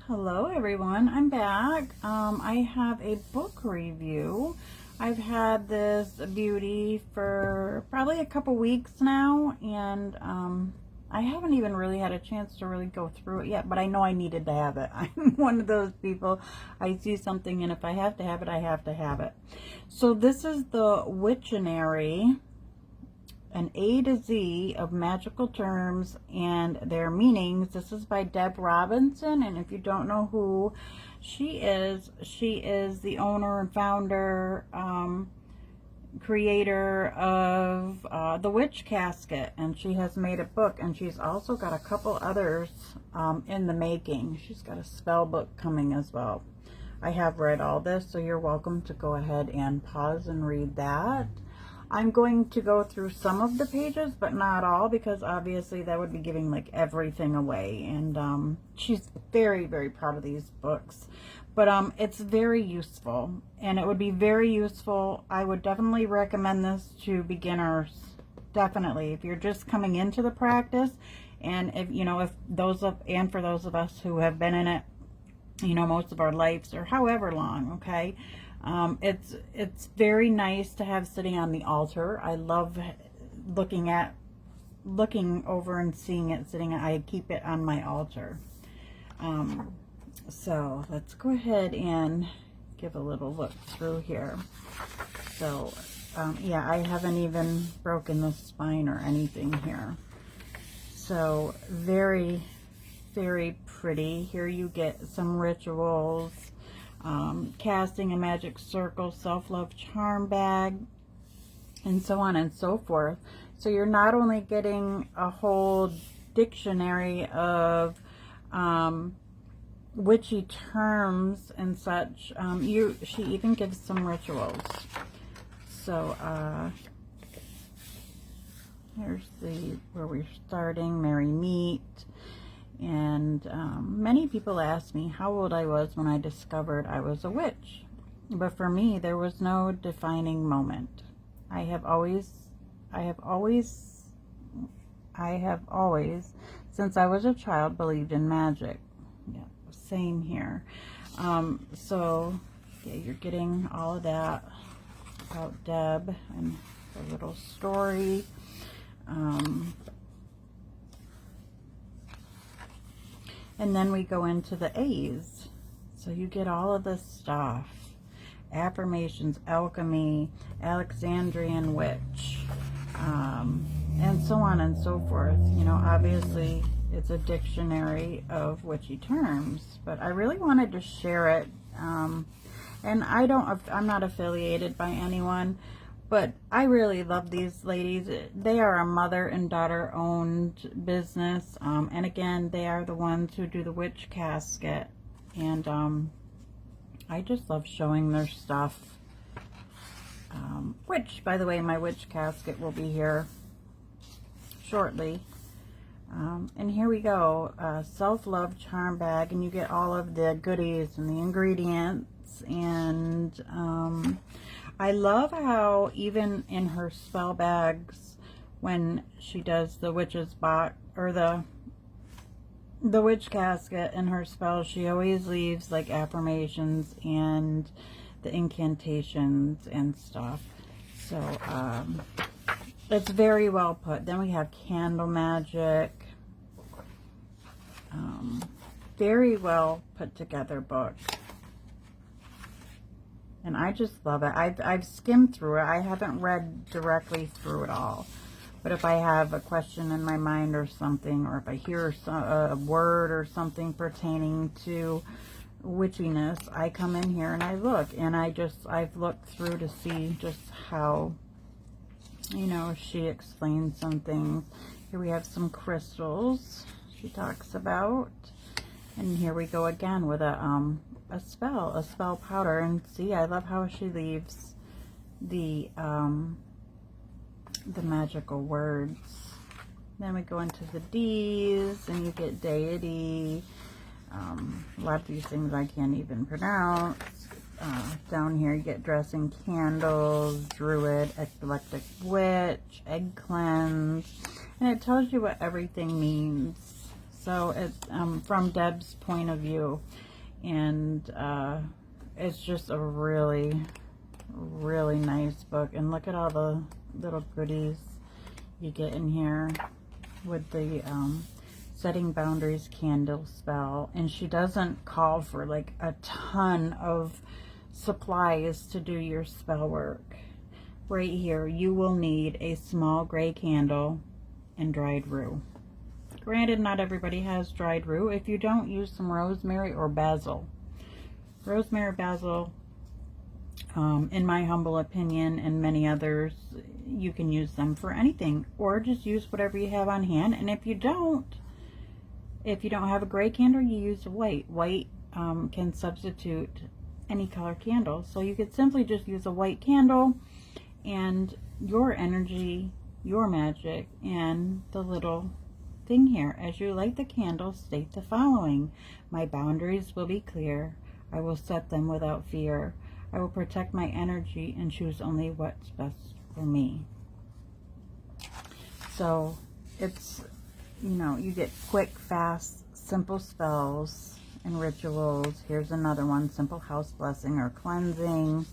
Hello everyone, I'm back. I have a book review. I've had this beauty for probably a couple weeks now, and I haven't even really had a chance to really go through it yet, but I know I needed to have it. I'm one of those people, I see something and if I have to have it, I have to have it. So this is the Witchionary, an A to Z of magical terms and their meanings. This is by Deb Robinson, and if you don't know who she is the owner and founder, creator of The Witch Casket, and she has made a book, and she's also got a couple others in the making. She's got a spell book coming as well. I have read all this, so you're welcome to go ahead and pause and read that. I'm going to go through some of the pages, but not all, because obviously that would be giving like everything away. And she's very, very proud of these books. But it's very useful, and it would be very useful. I would definitely recommend this to beginners. Definitely, if you're just coming into the practice, and if for those of us who have been in it, most of our lives or however long, okay. It's very nice to have sitting on the altar. I love looking over and seeing it sitting. I keep it on my altar. So let's go ahead and give a little look through here. So yeah, I haven't even broken the spine or anything here. So very, very pretty. Here you get some rituals. Casting a magic circle, self-love charm bag, and so on and so forth. So you're not only getting a whole dictionary of witchy terms and such, she even gives some rituals. So here's where we're starting, Merry Meet. And many people ask me how old I was when I discovered I was a witch. But for me, there was no defining moment. I have always, since I was a child, believed in magic. Yeah, same here. So, yeah, you're getting all of that about Deb and the little story. And then we go into the A's. So you get all of this stuff. Affirmations, alchemy, Alexandrian witch, and so on and so forth. Obviously it's a dictionary of witchy terms, but I really wanted to share it. And I'm not affiliated by anyone, but I really love these ladies. They are a mother and daughter owned business. And again, they are the ones who do the Witch Casket. And I just love showing their stuff. Which, by the way, my Witch Casket will be here shortly. And here we go. Self-love charm bag. And you get all of the goodies and the ingredients. And I love how even in her spell bags, when she does the witch's box or the Witch Casket in her spells, she always leaves like affirmations and the incantations and stuff. So it's very well put. Then we have candle magic. Very well put together book. And I just love it. I've skimmed through it. I haven't read directly through it all. But if I have a question in my mind or something, or if I hear a word or something pertaining to witchiness, I come in here and I look. And I've looked through to see just how, she explains some things. Here we have some crystals she talks about. And here we go again with a spell powder. And see, I love how she leaves the magical words. Then we go into the D's, and you get deity. A lot of these things I can't even pronounce. Down here you get dressing candles, druid, eclectic witch, egg cleanse, and it tells you what everything means. So it's from Deb's point of view, and it's just a really, really nice book. And look at all the little goodies you get in here with the setting boundaries candle spell. And she doesn't call for like a ton of supplies to do your spell work. Right here, you will need a small gray candle and dried rue. Granted, not everybody has dried rue. If you don't, use some rosemary or basil. Rosemary or basil, in my humble opinion, and many others, you can use them for anything, or just use whatever you have on hand. And if you don't have a gray candle, you use white. White can substitute any color candle. So you could simply just use a white candle, and your energy, your magic, and the little thing here. As you light the candle, state the following: my boundaries will be clear. I will set them without fear. I will protect my energy and choose only what's best for me. So it's, you know, you get quick, fast, simple spells and rituals. Here's another one: simple house blessing or cleansing.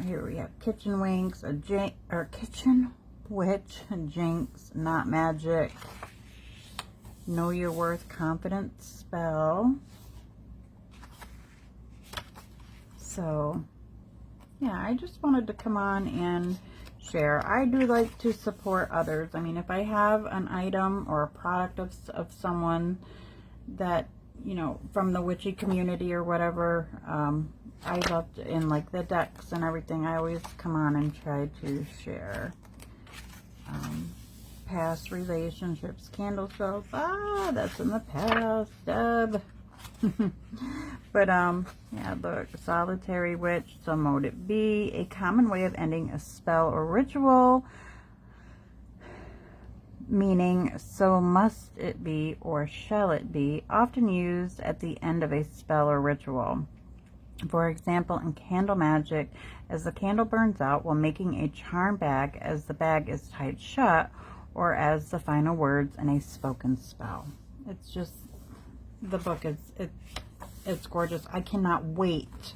Here we have kitchen winks, kitchen witch, jinx, not magic, know your worth, confidence spell. So yeah, I just wanted to come on and share. I do like to support others. I mean, if I have an item or a product of someone that, you know, from the witchy community or whatever, I love to, in like the decks and everything, I always come on and try to share. Past relationships, candle spells. That's in the past, Deb. But yeah, look, solitary witch. So mote it be a common way of ending a spell or ritual, meaning so must it be or shall it be, often used at the end of a spell or ritual. For example, in candle magic, as the candle burns out while making a charm bag, as the bag is tied shut, or as the final words in a spoken spell. It's just, the book is, it's gorgeous. I cannot wait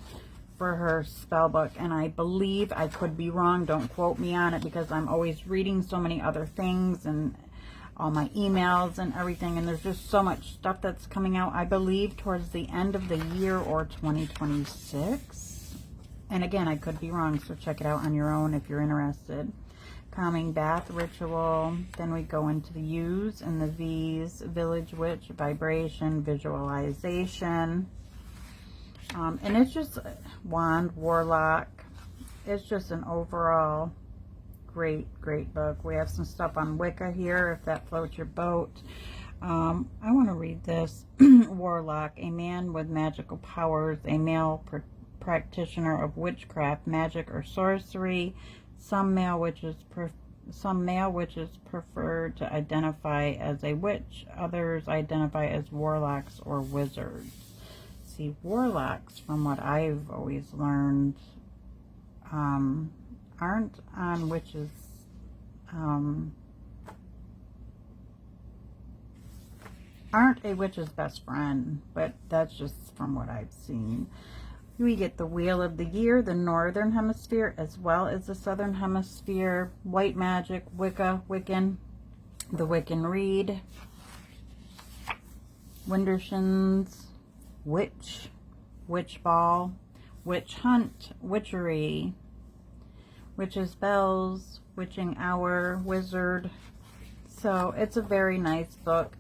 for her spell book, and I believe, I could be wrong, don't quote me on it, because I'm always reading so many other things and all my emails and everything, and there's just so much stuff that's coming out. I believe towards the end of the year or 2026. And again, I could be wrong, so check it out on your own if you're interested. Calming bath ritual. Then we go into the U's and the V's. Village witch, vibration, visualization. And it's just wand, warlock. It's just an overall great book. We have some stuff on Wicca here, if that floats your boat. I want to read this. Warlock, a man with magical powers, a male practitioner of witchcraft, magic, or sorcery. Some male witches prefer to identify as a witch. Others identify as warlocks or wizards. See, warlocks, from what I've always learned, aren't on witches. Aren't a witch's best friend, but that's just from what I've seen. We get the Wheel of the Year, the Northern Hemisphere as well as the Southern Hemisphere. White magic, Wicca, Wiccan, the Wiccan Reed, Wintershins, Witch, Witch Ball, Witch Hunt, Witchery, Witch's Bells, Witching Hour, Wizard. So it's a very nice book.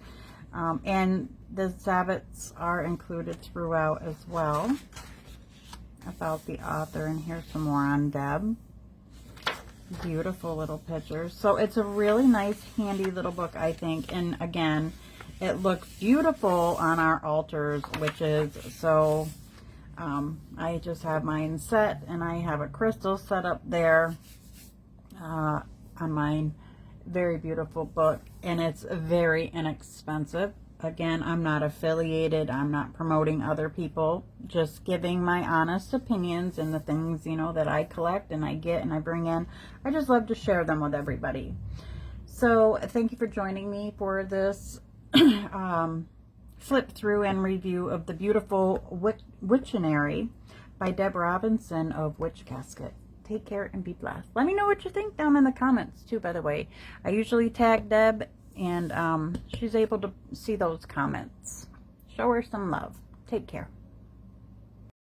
And the Sabbats are included throughout as well about the author. And here's some more on Deb. Beautiful little pictures. So it's a really nice, handy little book, I think. And again, it looks beautiful on our altars, witches. So I just have mine set, and I have a crystal set up there on mine. Very beautiful book, and it's very inexpensive. Again, I'm not affiliated. I'm not promoting other people. Just giving my honest opinions and the things, you know, that I collect and I get and I bring in. I just love to share them with everybody. So thank you for joining me for this flip through and review of the beautiful Witchinary by Deb Robinson of Witch Casket. Take care and be blessed. Let me know what you think down in the comments too, by the way. I usually tag Deb, and she's able to see those comments. Show her some love. Take care.